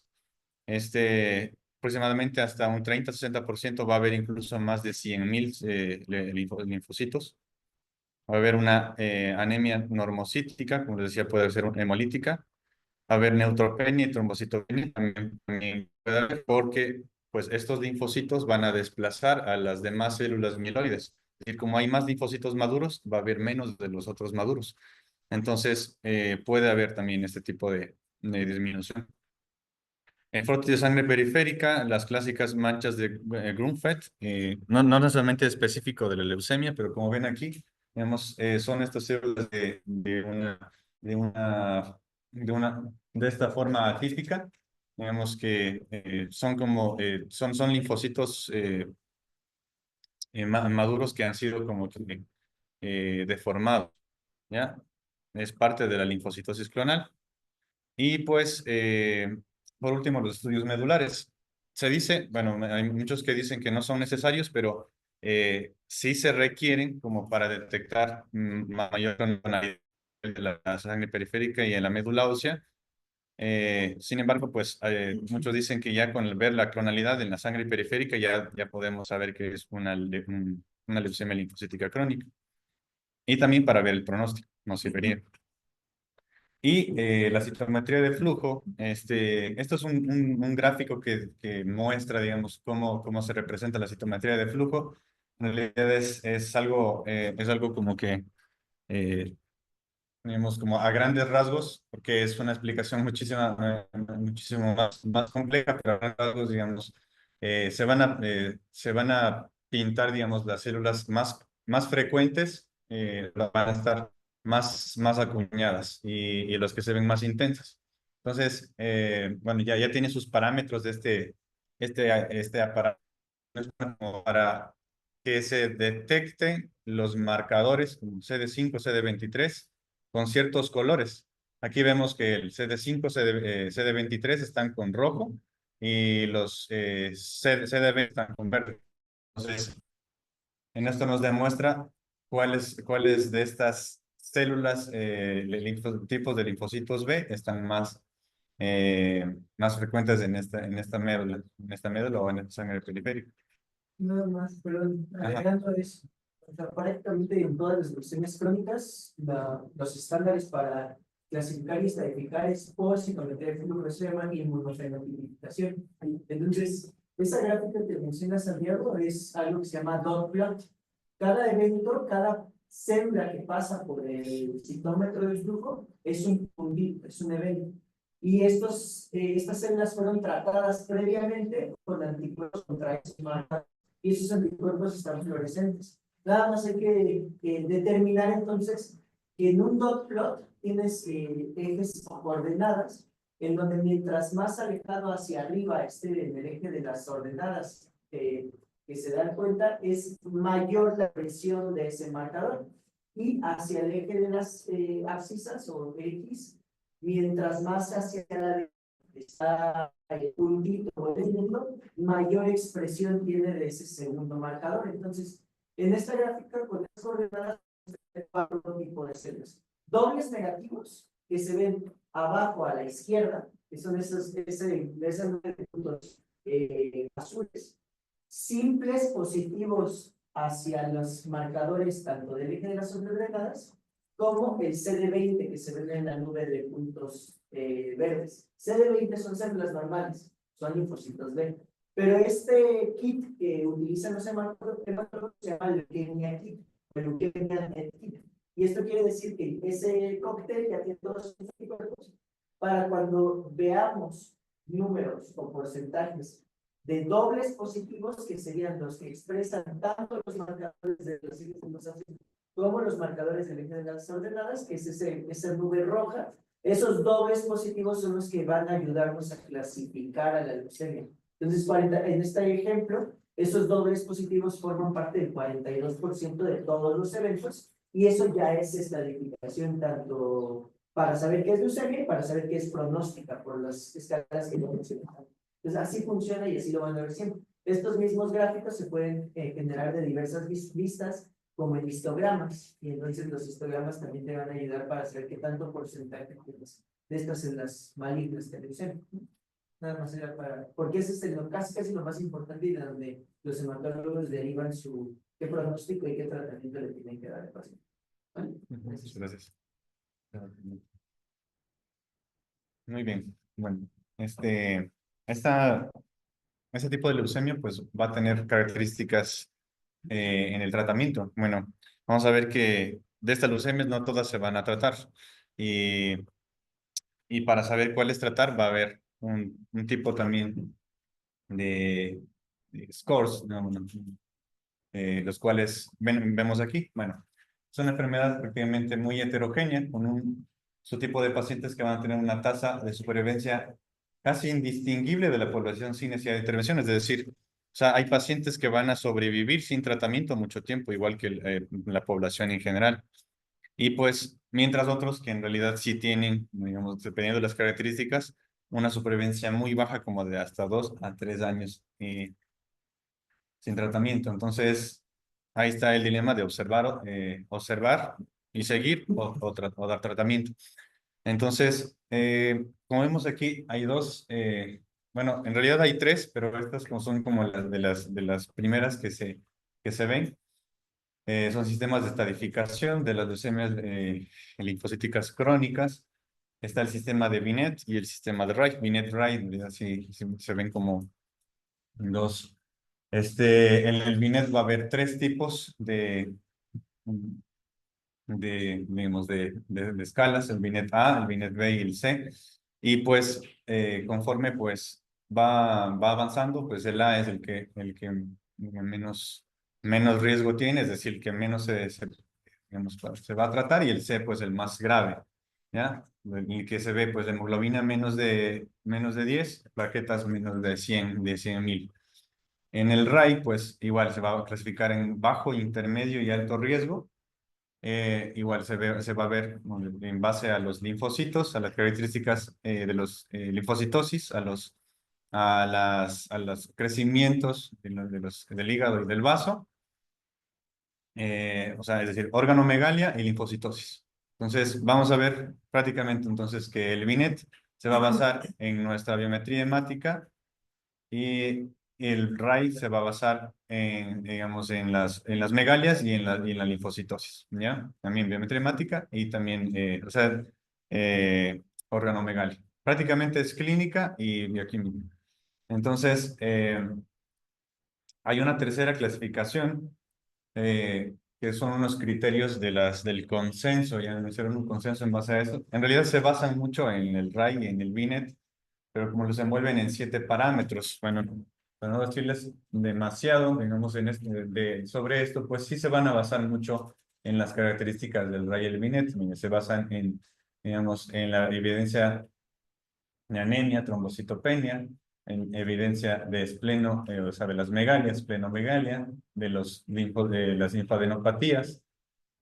[SPEAKER 2] Aproximadamente hasta un 30-60% va a haber incluso más de 100.000 linfocitos. Va a haber una anemia normocítica, como les decía, puede ser hemolítica. Va a haber neutropenia y trombocitopenia también puede haber, porque pues estos linfocitos van a desplazar a las demás células mieloides. Es decir, como hay más linfocitos maduros, va a haber menos de los otros maduros. Entonces, puede haber también este tipo de disminución. En frotis de sangre periférica, las clásicas manchas de Grunfeld, no necesariamente específico de la leucemia, pero como ven aquí, son estas células de esta forma atípica, digamos que son como, son linfocitos maduros que han sido como que deformados, ¿ya? Es parte de la linfocitosis clonal. Y pues, por último, los estudios medulares. Se dice, bueno, hay muchos que dicen que no son necesarios, pero sí se requieren como para detectar mayor clonalidad de la sangre periférica y en la médula ósea. Sin embargo, pues muchos dicen que ya con el ver la clonalidad en la sangre periférica ya podemos saber que es una leucemia linfocítica crónica. Y también para ver el pronóstico nos serviría. Y la citometría de flujo, esto es un gráfico que muestra, digamos, cómo se representa la citometría de flujo. En realidad es algo como que, eh, digamos, como a grandes rasgos, porque es una explicación muchísimo más compleja, pero a grandes rasgos, digamos, se van a pintar, digamos, las células más frecuentes, van a estar más acuñadas y los que se ven más intensas. Entonces, bueno, ya tiene sus parámetros de este aparato como para que se detecten los marcadores como CD5, CD23 con ciertos colores. Aquí vemos que el CD5, CD23 están con rojo y los CD20 están con verde. Entonces, en esto nos demuestra cuáles de estas células, tipos de linfocitos B están más frecuentes en esta médula o en esta sangre periférica.
[SPEAKER 1] Nada más, perdón,
[SPEAKER 2] Ajá.
[SPEAKER 1] agregando eso. O sea, prácticamente en todas las leucemias crónicas, los estándares para clasificar y estratificar es por citometría de flujo, se llama inmunofenotipificación. Entonces, esa gráfica que mencionas, Santiago, es algo que se llama dot plot. Cada evento, cada célula que pasa por el citómetro de flujo es un puntito, es un evento. Y estas células fueron tratadas previamente con anticuerpos contra esos marcadores y esos anticuerpos están fluorescentes. Nada más hay que determinar entonces que en un dot plot tienes ejes o coordenadas, en donde mientras más alejado hacia arriba esté en el eje de las ordenadas que se dan cuenta, es mayor la presión de ese marcador. Y hacia el eje de las abscisas o X, mientras más hacia la derecha está el puntito o el segundo, mayor expresión tiene de ese segundo marcador. Entonces, en esta gráfica, con las coordenadas, cuatro tipos de células. Dobles negativos, que se ven abajo a la izquierda, que son esos puntos azules. Simples positivos hacia los marcadores tanto del eje de las ordenadas como el CD20 que se ve en la nube de puntos verdes. CD20 son células normales, son linfocitos B. Pero este kit que utilizan los hematólogos se llama leuquemia kit, leuquemia kit. Y esto quiere decir que ese cóctel ya tiene todos los anticuerpos para cuando veamos números o porcentajes de dobles positivos, que serían los que expresan tanto los marcadores de los como los marcadores del eje de las ordenadas, que es esa nube roja. Esos dobles positivos son los que van a ayudarnos a clasificar a la leucemia. Entonces, en este ejemplo, esos dobles positivos forman parte del 42% de todos los eventos, y eso ya es estratificación tanto para saber qué es leucemia y para saber qué es pronóstica por las escalas que yo mencioné. Entonces, así funciona y así lo van a ver siempre. Estos mismos gráficos se pueden generar de diversas vistas, como en histogramas, y entonces los histogramas también te van a ayudar para saber qué tanto porcentaje tienes de estas células malignas de leucemia. Nada más era para, porque ese es casi lo más importante y de donde los hematólogos derivan qué pronóstico y qué tratamiento le tienen que dar al paciente. ¿Vale?
[SPEAKER 2] Muchas gracias. Muy bien. Bueno, este tipo de leucemia pues va a tener características en el tratamiento. Bueno, vamos a ver que de estas leucemias no todas se van a tratar. Y, y para saber cuáles tratar va a haber un tipo también de scores, ¿no? Bueno, los cuales vemos aquí. Bueno, es una enfermedad prácticamente muy heterogénea, con su tipo de pacientes que van a tener una tasa de supervivencia casi indistinguible de la población sin necesidad de intervención. Es decir, o sea, hay pacientes que van a sobrevivir sin tratamiento mucho tiempo, igual que la población en general. Y pues, mientras otros que en realidad sí tienen, digamos, dependiendo de las características, una supervivencia muy baja, como de hasta 2 a 3 años sin tratamiento. Entonces, ahí está el dilema de observar y seguir o dar tratamiento. Entonces, como vemos aquí, hay dos, bueno, en realidad hay tres, pero estas como son como las primeras que se ven. Son sistemas de estadificación de las leucemias linfocíticas crónicas. Está el sistema de Binet y el sistema de Wright. Binet-Wright, así se ven como dos. En el Binet va a haber tres tipos digamos, de escalas, el Binet A, el Binet B y el C. Y pues, conforme pues va avanzando, pues el A es el que menos riesgo tiene, es decir, el que menos digamos, se va a tratar, y el C, pues el más grave, ¿ya? El que se ve, pues, hemoglobina menos de 10, plaquetas menos de 100.000. En el RAI, pues igual se va a clasificar en bajo, intermedio y alto riesgo. Igual se va a ver, bueno, en base a los linfocitos, a las características de los linfocitosis, a los crecimientos del hígado y del vaso, o sea, es decir, organomegalia y linfocitosis. Entonces, vamos a ver prácticamente entonces que el Binet se va a basar en nuestra biometría hemática, y el RAI se va a basar digamos, en las megalias y en la linfocitosis, ¿ya? También biometría hemática y también, o sea, organomegalia. Prácticamente es clínica y bioquímica. Entonces, hay una tercera clasificación, que son unos criterios del consenso, ya hicieron un consenso en base a eso. En realidad se basan mucho en el RAI y en el Binet, pero como los envuelven en 7 parámetros, bueno, para no decirles demasiado, digamos, sobre esto, pues sí se van a basar mucho en las características del Ray Binet, se basan digamos, en la evidencia de anemia, trombocitopenia, en evidencia de espleno, o sea, de las megalias, esplenomegalia, de las linfadenopatías.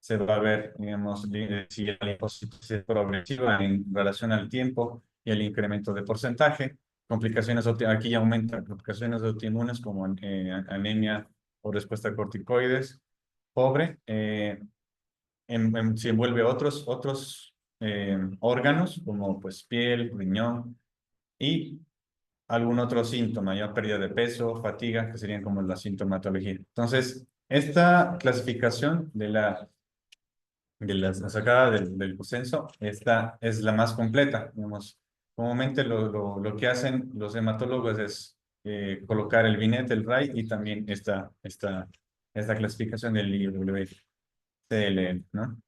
[SPEAKER 2] Se va a ver, digamos, si la linfocitosis es progresiva en relación al tiempo y el incremento de porcentaje. Complicaciones, aquí ya aumentan complicaciones autoinmunes como anemia o respuesta a corticoides pobre. Se envuelve otros órganos como pues piel, riñón y algún otro síntoma, ya pérdida de peso, fatiga, que serían como la sintomatología. Entonces, esta clasificación la sacada del consenso, esta es la más completa, digamos. Comúnmente lo que hacen los hematólogos es colocar el Binet, el RAI y también esta clasificación del IWCLN, ¿no?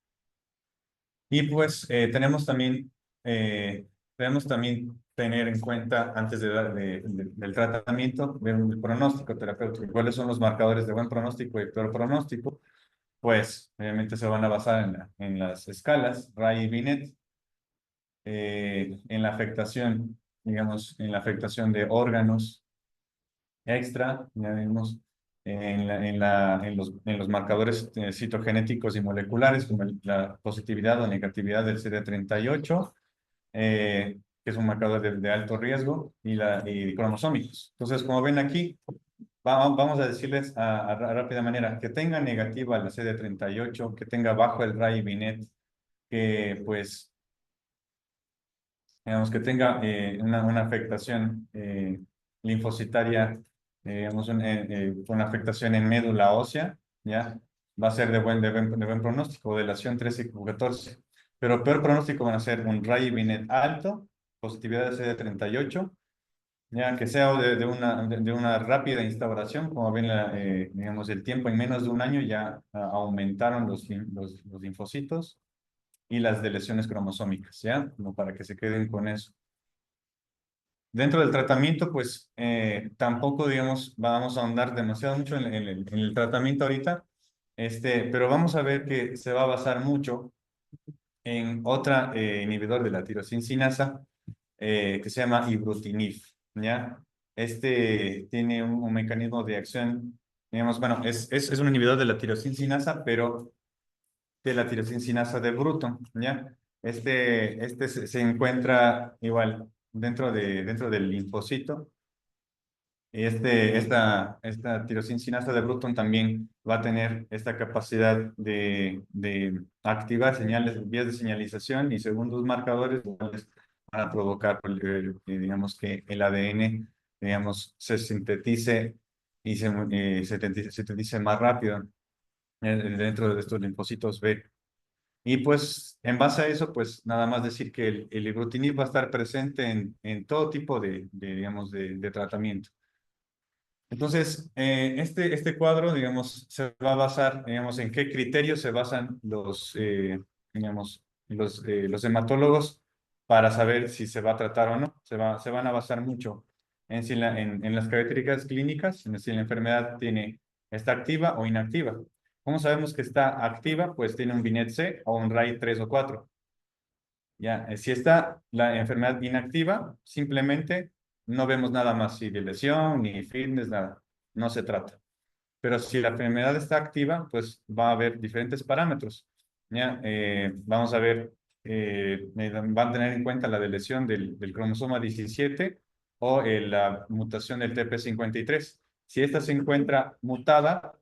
[SPEAKER 2] Y pues debemos también tener en cuenta, antes de dar del tratamiento, del pronóstico terapéutico, cuáles son los marcadores de buen pronóstico y peor pronóstico. Pues obviamente se van a basar en las escalas RAI y Binet, en la afectación, digamos, en la afectación de órganos extra, ya vimos, en los marcadores citogenéticos y moleculares, como la positividad o negatividad del CD38, que es un marcador de alto riesgo, y cromosómicos. Entonces, como ven aquí, vamos a decirles a rápida manera que tenga negativa la CD38, que tenga bajo el RAI Binet, que pues, digamos, que tenga una afectación linfocitaria, digamos, una afectación en médula ósea, ¿ya? Va a ser de buen pronóstico, de delación 13 y 14. Pero peor pronóstico van a ser un RAI Binet alto, positividad de CD38, ya que sea de una rápida instauración. Como ven, digamos, el tiempo en menos de un año ya aumentaron los linfocitos y las de lesiones cromosómicas, ¿ya? Como para que se queden con eso. Dentro del tratamiento, pues tampoco, digamos, vamos a ahondar demasiado mucho en el tratamiento ahorita, pero vamos a ver que se va a basar mucho en otra inhibidor de la tirosincinasa, que se llama ibrutinib, ¿ya? Este tiene un mecanismo de acción, digamos, bueno, es un inhibidor de la tirosina, pero de la tirosina de Bruton, ¿ya? Este se encuentra igual dentro del linfocito. Y esta tirosina de Bruton también va a tener esta capacidad de activar señales, vías de señalización y segundos marcadores cuales van a provocar, digamos, que el ADN, digamos, se sintetice y sintetice más rápido dentro de estos linfocitos B. Y pues en base a eso, pues nada más decir que el ibrutinib va a estar presente en todo tipo digamos, de tratamiento. Entonces, este cuadro, digamos, se va a basar, digamos, en qué criterios se basan digamos, los hematólogos para saber si se va a tratar o no. Se van a basar mucho en las características clínicas, en si la enfermedad está activa o inactiva. ¿Cómo sabemos que está activa? Pues tiene un Binet C o un RAI 3 o 4. Ya, si está la enfermedad inactiva, simplemente no vemos nada más, ni de lesión, ni fitness, nada. No se trata. Pero si la enfermedad está activa, pues va a haber diferentes parámetros. ¿Ya? Vamos a ver, van a tener en cuenta la de lesión del cromosoma 17 o la mutación del TP53. Si esta se encuentra mutada,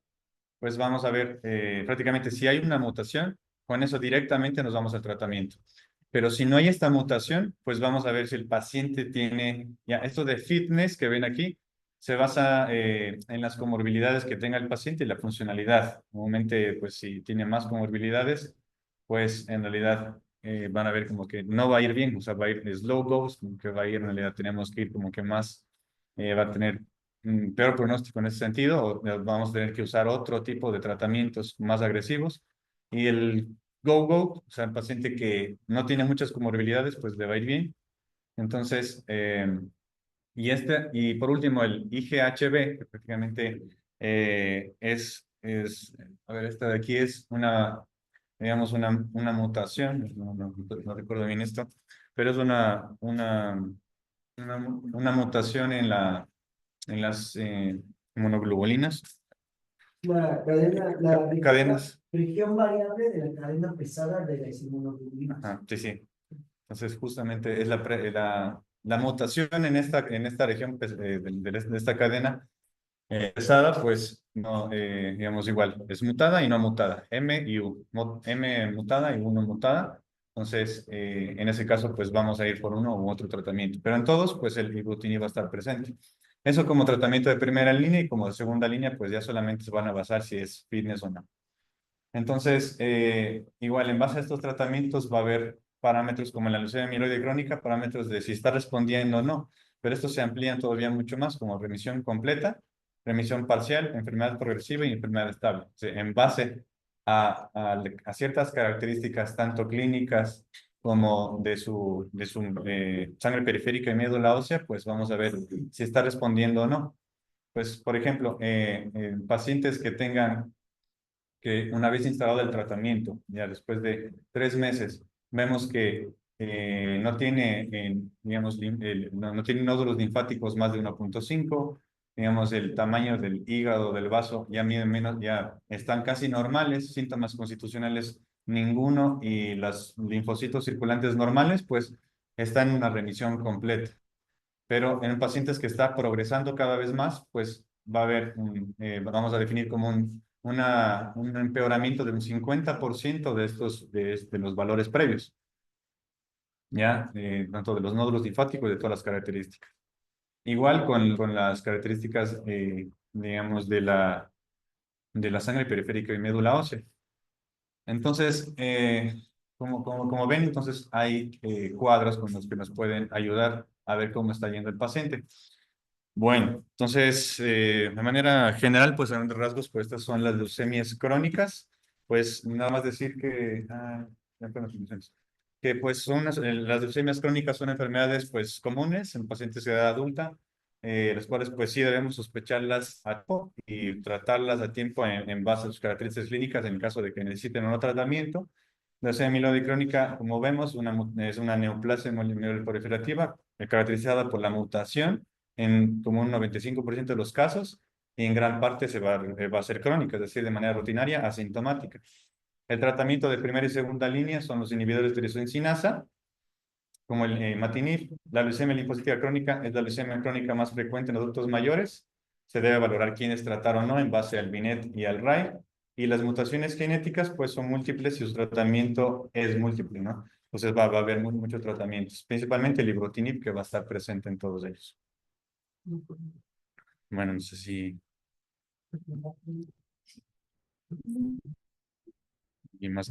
[SPEAKER 2] pues vamos a ver prácticamente si hay una mutación, con eso directamente nos vamos al tratamiento. Pero si no hay esta mutación, pues vamos a ver si el paciente tiene, ya esto de fitness que ven aquí, se basa en las comorbilidades que tenga el paciente y la funcionalidad. Normalmente, pues si tiene más comorbilidades, pues en realidad van a ver como que no va a ir bien, o sea, va a ir slow dose, como que va a ir, en realidad tenemos que ir como que más, va a tener peor pronóstico en ese sentido, o vamos a tener que usar otro tipo de tratamientos más agresivos. Y el go-go, o sea, el paciente que no tiene muchas comorbilidades, pues le va a ir bien. Entonces, y por último, el IGHB, que prácticamente a ver, esta de aquí es digamos, una mutación, no recuerdo bien esto, pero es una mutación en las inmunoglobulinas, cadenas.
[SPEAKER 1] región variable de la cadena pesada de las inmunoglobulinas.
[SPEAKER 2] Ajá, sí, sí. Entonces, justamente es la mutación en esta región pues, de esta cadena pesada, pues, no, digamos, igual, es mutada y no mutada. M y U. M mutada y U no mutada. Entonces, en ese caso, pues vamos a ir por uno u otro tratamiento. Pero en todos, pues el ibrutinib va a estar presente. Eso como tratamiento de primera línea y como de segunda línea, pues ya solamente se van a basar si es fitness o no. Entonces, igual en base a estos tratamientos va a haber parámetros como la leucemia mieloide crónica, parámetros de si está respondiendo o no, pero estos se amplían todavía mucho más como remisión completa, remisión parcial, enfermedad progresiva y enfermedad estable. O sea, en base a ciertas características tanto clínicas como de su sangre periférica y médula ósea, pues vamos a ver si está respondiendo o no. Pues, por ejemplo, en pacientes que tengan que una vez instalado el tratamiento, ya después de 3 meses, vemos que no tiene, digamos, no tiene nódulos linfáticos más de 1.5, digamos, el tamaño del hígado, del vaso, ya miden menos, ya están casi normales, síntomas constitucionales ninguno, y los linfocitos circulantes normales, pues, están en una remisión completa. Pero en pacientes que está progresando cada vez más, pues va a haber, vamos a definir como un empeoramiento de un 50% de los valores previos, ¿ya? Tanto de los nódulos linfáticos y de todas las características. Igual con las características, digamos, de la sangre periférica y médula ósea. Entonces, como ven, entonces hay cuadros con los que nos pueden ayudar a ver cómo está yendo el paciente. Bueno, entonces, de manera general, pues a grandes rasgos, pues estas son las leucemias crónicas. Pues nada más decir ya con las conclusiones. Que pues las leucemias crónicas son enfermedades pues comunes en pacientes de edad adulta, las cuales pues sí debemos sospecharlas a tiempo y tratarlas a tiempo en base a sus características clínicas en caso de que necesiten o no tratamiento. La leucemia mieloide crónica, como vemos, es una neoplasia mieloide proliferativa caracterizada por la mutación en como un 95% de los casos y en gran parte va a ser crónica, es decir, de manera rutinaria, asintomática. El tratamiento de primera y segunda línea son los inhibidores de tirosina, como el imatinib. La leucemia linfocítica crónica es la leucemia crónica más frecuente en los adultos mayores. Se debe valorar quién es tratado o no en base al Binet y al RAI. Y las mutaciones genéticas, pues, son múltiples y su tratamiento es múltiple, ¿no? Entonces va a haber muchos tratamientos, principalmente el ibrutinib, que va a estar presente en todos ellos. Bueno, no sé si... Y más...